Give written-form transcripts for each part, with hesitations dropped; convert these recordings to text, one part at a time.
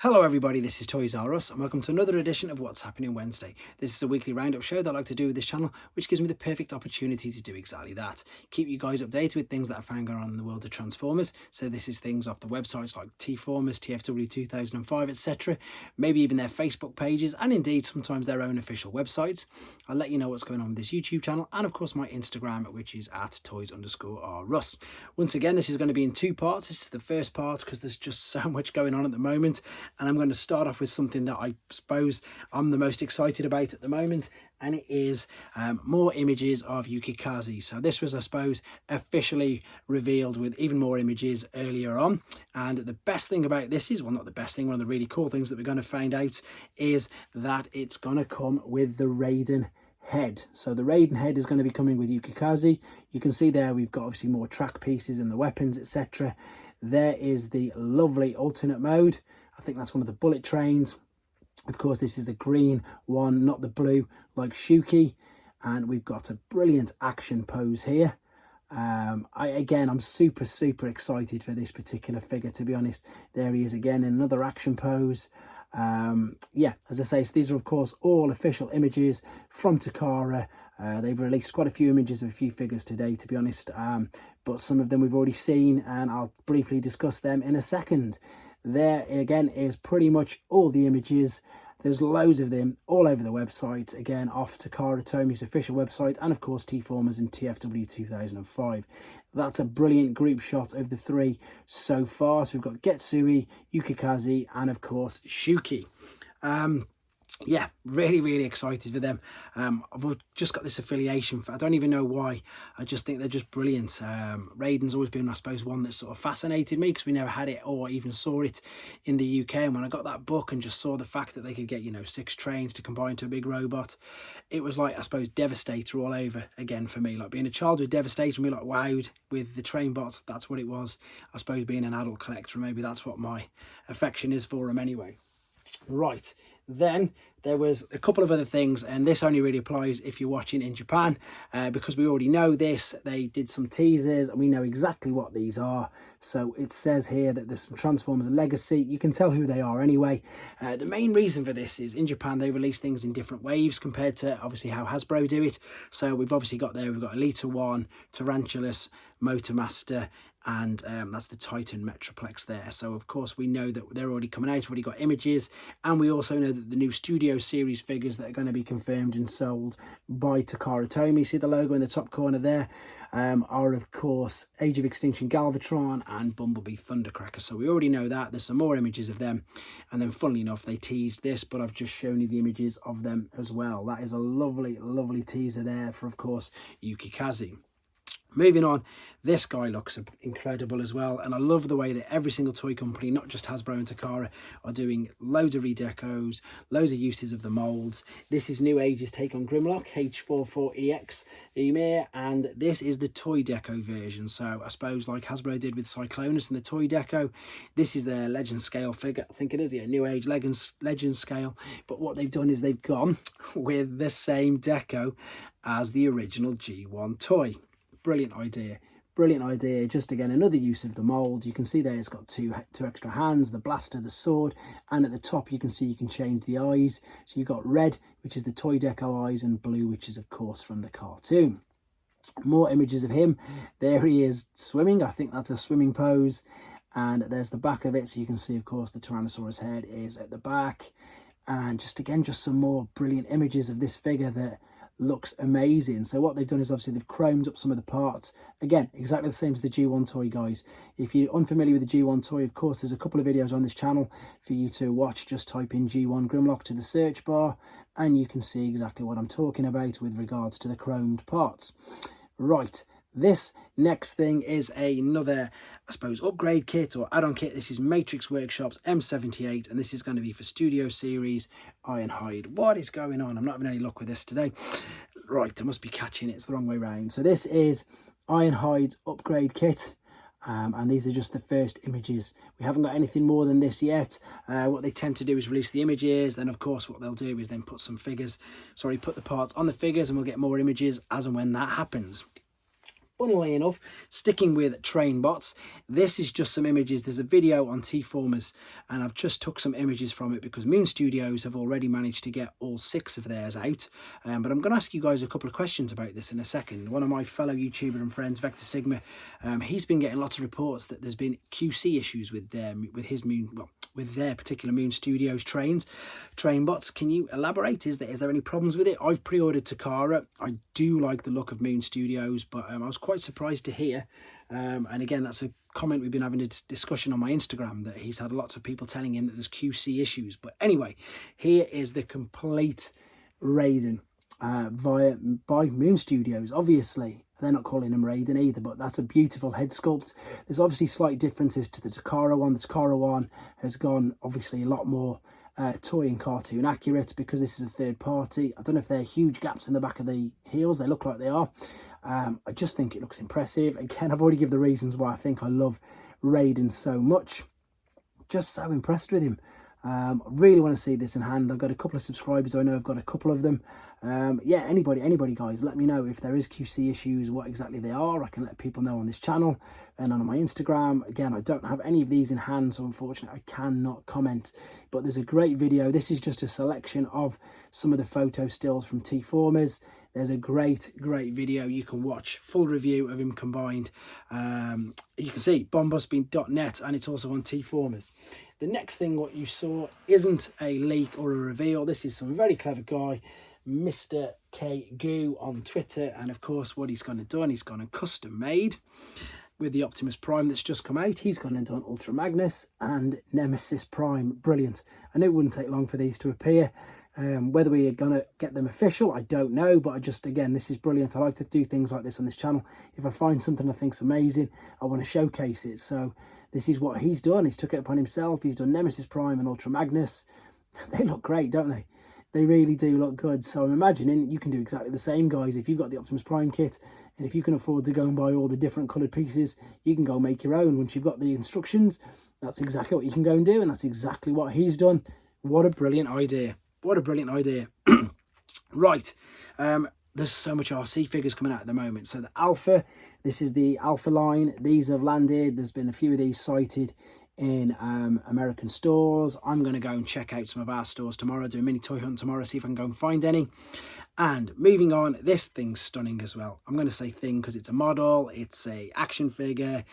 Hello everybody, this is Toys R Us and welcome to another edition of What's Happening Wednesday. This is a weekly roundup show that I like to do with this channel, which gives me the perfect opportunity to do exactly that. Keep you guys updated with things that I found going on in the world of Transformers. So this is things off the websites like T-Formers, TFW 2005, etc. Maybe even their Facebook pages and indeed sometimes their own official websites. I'll let you know what's going on with this YouTube channel and of course my Instagram, which is at Toys_R_Us. Once again, this is going to be in two parts. This is the first part because there's just so much going on at the moment. And I'm going to start off with something that I suppose I'm the most excited about at the moment, and it is more images of Yukikaze. So this was, I suppose, officially revealed with even more images earlier on. And the best thing about this is, well, not the best thing, one of the really cool things that we're going to find out is that it's going to come with the raiden head. So the raiden head is going to be coming with Yukikaze. You can see there we've got obviously more track pieces and the weapons, etc. There is the lovely alternate mode. I think that's one of the bullet trains. Of course, this is the green one, not the blue like Shuki. And we've got a brilliant action pose here. I'm super excited for this particular figure, to be honest. There he is again in another action pose. As I say, so these are of course all official images from Takara. They've released quite a few images of a few figures today, to be honest, but some of them we've already seen and I'll briefly discuss them in a second. There again is pretty much all the images. There's loads of them all over the website, again off Takara Tomy's official website and of course T-Formers and TFW 2005. That's a brilliant group shot of the three so far. So we've got Getsui, Yukikaze and of course Shuki. Yeah, really excited for them. I've just got this affiliation I don't even know why. I just think they're just brilliant. Raiden's always been, I suppose, one that sort of fascinated me because we never had it or even saw it in the UK. And when I got that book and just saw the fact that they could get, 6 trains to combine to a big robot, it was like, I suppose, Devastator all over again for me. Like being a child with Devastator, me like wowed with the trainbots. That's what it was. I suppose being an adult collector, maybe that's what my affection is for them anyway. Right, then there was a couple of other things, and this only really applies if you're watching in Japan, because we already know this. They did some teasers and we know exactly what these are. So it says here that there's some Transformers Legacy. You can tell who they are anyway. The main reason for this is in Japan they release things in different waves compared to obviously how Hasbro do it. So we've obviously got we've got Elita 1, Tarantulas, Motormaster, and that's the Titan Metroplex there. So of course we know that they're already coming out, already got images, and we also know that the new Studio Series figures that are going to be confirmed and sold by Takara Tomy, see the logo in the top corner there, are of course Age of Extinction Galvatron and Bumblebee Thundercracker. So we already know that. There's some more images of them, and then funnily enough they teased this, but I've just shown you the images of them as well. That is a lovely teaser there for of course Yukikaze. Moving on, this guy looks incredible as well, and I love the way that every single toy company, not just Hasbro and Takara, are doing loads of redecos, loads of uses of the molds. This is Newage's take on Grimlock, H44EX Emir, and this is the toy deco version. So I suppose like Hasbro did with Cyclonus and the toy deco, this is their legend scale figure. I think it is, yeah, Newage legend scale. But what they've done is they've gone with the same deco as the original G1 toy. Brilliant idea. Just again another use of the mold. You can see there it's got two extra hands, the blaster, the sword, and at the top you can see you can change the eyes. So you've got red, which is the toy deco eyes, and blue, which is of course from the cartoon. More images of him. There he is swimming. I think that's a swimming pose, and there's the back of it. So you can see of course the Tyrannosaurus head is at the back, and just some more brilliant images of this figure that looks amazing. So what they've done is obviously they've chromed up some of the parts. Again, exactly the same as the G1 toy, guys. If you're unfamiliar with the G1 toy, of course, there's a couple of videos on this channel for you to watch. Just type in G1 Grimlock to the search bar and you can see exactly what I'm talking about with regards to the chromed parts. Right. This next thing is another, I suppose, upgrade kit or add-on kit. This is Matrix Workshop's M78, and this is going to be for Studio Series Ironhide. What is going on? I'm not having any luck with this today. Right, I must be catching it. It's the wrong way round. So this is Ironhide's upgrade kit. And these are just the first images. We haven't got anything more than this yet. What they tend to do is release the images. Then, of course, what they'll do is then put the parts on the figures, and we'll get more images as and when that happens. Funnily enough, sticking with trainbots, this is just some images. There's a video on T-Formers, and I've just took some images from it because Moon Studios have already managed to get all 6 of theirs out. But I'm going to ask you guys a couple of questions about this in a second. One of my fellow YouTuber and friends, Vector Sigma, he's been getting lots of reports that there's been QC issues with their particular Moon Studios trainbots. Can you elaborate? Is there any problems with it? I've pre-ordered Takara. I do like the look of Moon Studios, but I was quite surprised to hear, and again, that's a comment we've been having a discussion on my Instagram, that he's had lots of people telling him that there's QC issues. But anyway, here is the complete Raiden by Moon Studios. Obviously, they're not calling him Raiden either, but that's a beautiful head sculpt. There's obviously slight differences to the Takara one. The Takara one has gone obviously a lot more toy and cartoon accurate because this is a third party. I don't know if they're huge gaps in the back of the heels. They look like they are. I just think it looks impressive. Again, I've already given the reasons why I think I love Raiden so much. Just so impressed with him. I really want to see this in hand. I've got a couple of subscribers. I know I've got a couple of them. Yeah, anybody guys, let me know if there is QC issues, what exactly they are. I can let people know on this channel and on my Instagram. Again, I don't have any of these in hand, so unfortunately I cannot comment, but there's a great video. This is just a selection of some of the photo stills from T-Formers. There's a great video you can watch, full review of him combined. You can see bombustbean.net, and it's also on T-Formers. The next thing what you saw isn't a leak or a reveal. This is some very clever guy, Mr. K Goo on Twitter, and of course what he's gone and done, he's gone and custom made with the Optimus Prime that's just come out. He's gone and done Ultra Magnus and Nemesis Prime. Brilliant. I knew it wouldn't take long for these to appear. Whether we are going to get them official, I don't know, but again, this is brilliant. I like to do things like this on this channel. If I find something I think's amazing, I want to showcase it. So this is what he's done. He's took it upon himself. He's done Nemesis Prime and Ultra Magnus. They look great, don't they? They really do look good. So I'm imagining you can do exactly the same, guys. If you've got the Optimus Prime kit, and if you can afford to go and buy all the different coloured pieces, you can go make your own. Once you've got the instructions, that's exactly what you can go and do, and that's exactly what he's done. What a brilliant idea. What a brilliant idea. Right, there's so much RC figures coming out at the moment. So the Alpha, this is the Alpha line. These have landed. There's been a few of these sighted in American stores. I'm going to go and check out some of our stores tomorrow, do a mini toy hunt tomorrow, see if I can go and find any. And moving on, this thing's stunning as well. I'm going to say thing because it's a model, it's a action figure,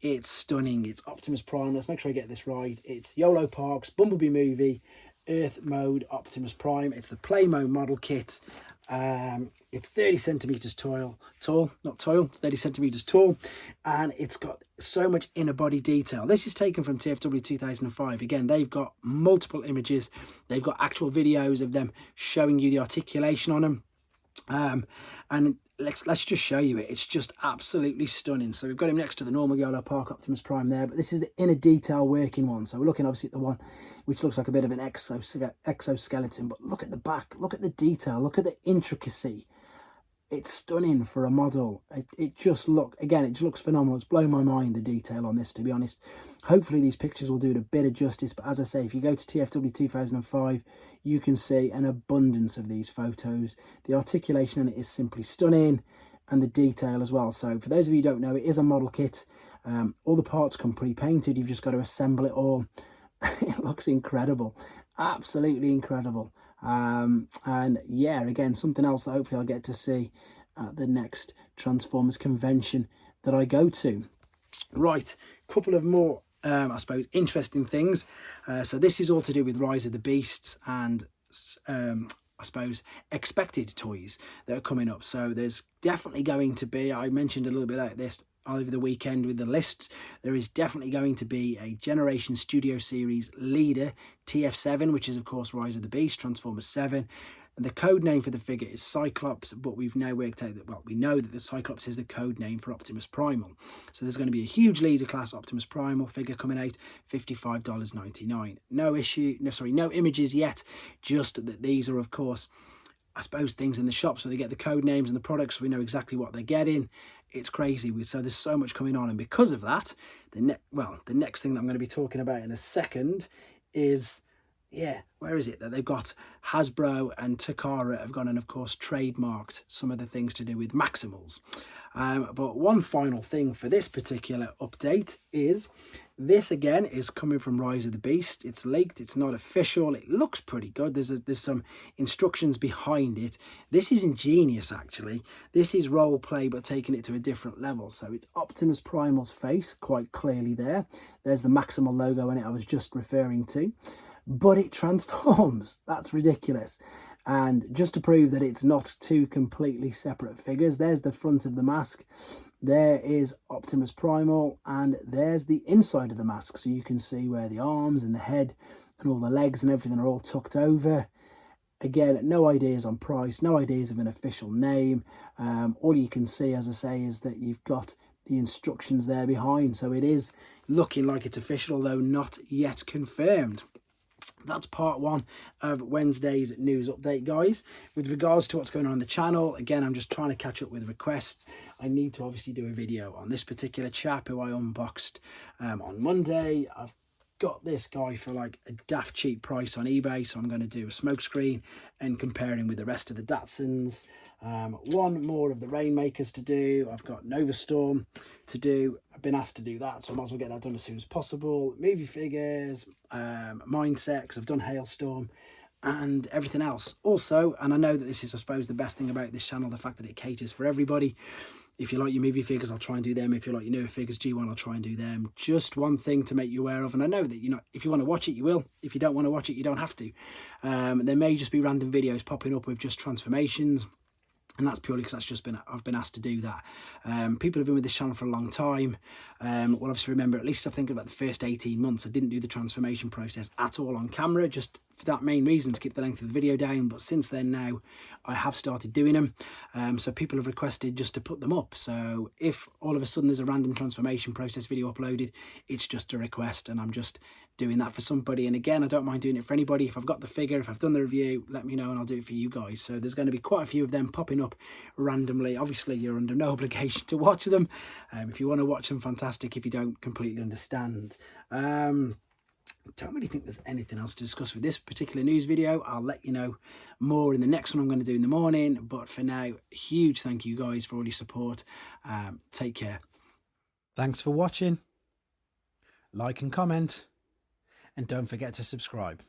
it's stunning. It's Optimus Prime. Let's make sure I get this right. It's Yolo Parks Bumblebee movie Earth mode Optimus Prime. It's the play mode model kit. It's 30 centimeters tall, it's 30 centimeters tall, and it's got so much inner body detail. This is taken from TFW 2005. Again, they've got multiple images, they've got actual videos of them showing you the articulation on them, and let's just show you it. It's just absolutely stunning. So we've got him next to the normal Yolo Park Optimus Prime there, but this is the inner detail working one. So we're looking obviously at the one which looks like a bit of an exoskeleton, but look at the back, look at the detail, look at the intricacy. It's stunning for a model. It just looks phenomenal. It's blown my mind, the detail on this, to be honest. Hopefully these pictures will do it a bit of justice, but as I say, if you go to TFW 2005, you can see an abundance of these photos. The articulation in it is simply stunning, and the detail as well. So for those of you who don't know, it is a model kit. All the parts come pre-painted. You've just got to assemble it all. It looks incredible, absolutely incredible. And yeah, again, something else that hopefully I'll get to see at the next Transformers convention that I go to. Right, couple of more I suppose interesting things. So this is all to do with Rise of the Beasts and I suppose expected toys that are coming up. So there's definitely going to be, I mentioned a little bit about this over the weekend with the lists, there is definitely going to be a Generation Studio Series leader, TF7, which is of course Rise of the Beast, Transformers 7. And the code name for the figure is Cyclops, but we've now worked out that, well, we know that the Cyclops is the code name for Optimus Primal. So there's going to be a huge leader class Optimus Primal figure coming out, $55.99. No images yet, just that these are of course, I suppose, things in the shop, so they get the code names and the products, so we know exactly what they're getting. It's crazy. So there's so much coming on, and because of that, the next thing that I'm going to be talking about in a second is yeah, where is it that they've got Hasbro and Takara have gone and of course trademarked some of the things to do with Maximals. But one final thing for this particular update is this again is coming from Rise of the Beast. It's leaked, it's not official, it looks pretty good. There's some instructions behind it. This is ingenious actually. This is role play but taking it to a different level. So it's Optimus Primal's face quite clearly there. There's the Maximal logo in it I was just referring to. But it transforms. That's ridiculous. And just to prove that it's not two completely separate figures, there's the front of the mask, there is Optimus Primal, and there's the inside of the mask, so you can see where the arms and the head and all the legs and everything are all tucked over. Again, no ideas on price, no ideas of an official name. All you can see, as I say, is that you've got the instructions there behind, so it is looking like it's official, although not yet confirmed. That's part one of Wednesday's news update, guys. With regards to what's going on the channel, again, I'm just trying to catch up with requests. I need to obviously do a video on this particular chap who I unboxed on Monday. I've got this guy for like a daft cheap price on eBay, so I'm going to do a smoke screen and compare him with the rest of the Datsuns. One more of the Rainmakers to do. I've got Nova Storm to do. I've been asked to do that, so I might as well get that done as soon as possible. Movie figures, Mindset, because I've done Hailstorm, and everything else. Also, and I know that this is, I suppose, the best thing about this channel, the fact that it caters for everybody. If you like your movie figures, I'll try and do them. If you like your newer figures, G1, I'll try and do them. Just one thing to make you aware of, and I know that, you know, if you want to watch it, you will. If you don't want to watch it, you don't have to. There may just be random videos popping up with just transformations. And that's purely because I've been asked to do that. People have been with this channel for a long time. Well, obviously remember, at least I think about the first 18 months, I didn't do the transformation process at all on camera, just for that main reason, to keep the length of the video down. But since then now, I have started doing them. So people have requested just to put them up. So if all of a sudden there's a random transformation process video uploaded, it's just a request, and I'm just doing that for somebody. And again, I don't mind doing it for anybody. If I've got the figure, if I've done the review, let me know and I'll do it for you guys. So there's going to be quite a few of them popping up randomly. Obviously, you're under no obligation to watch them. If you want to watch them, fantastic. If you don't, completely understand. I don't really think there's anything else to discuss with this particular news video. I'll let you know more in the next one I'm going to do in the morning. But for now, huge thank you guys for all your support. Take care. Thanks for watching. Like and comment. And don't forget to subscribe.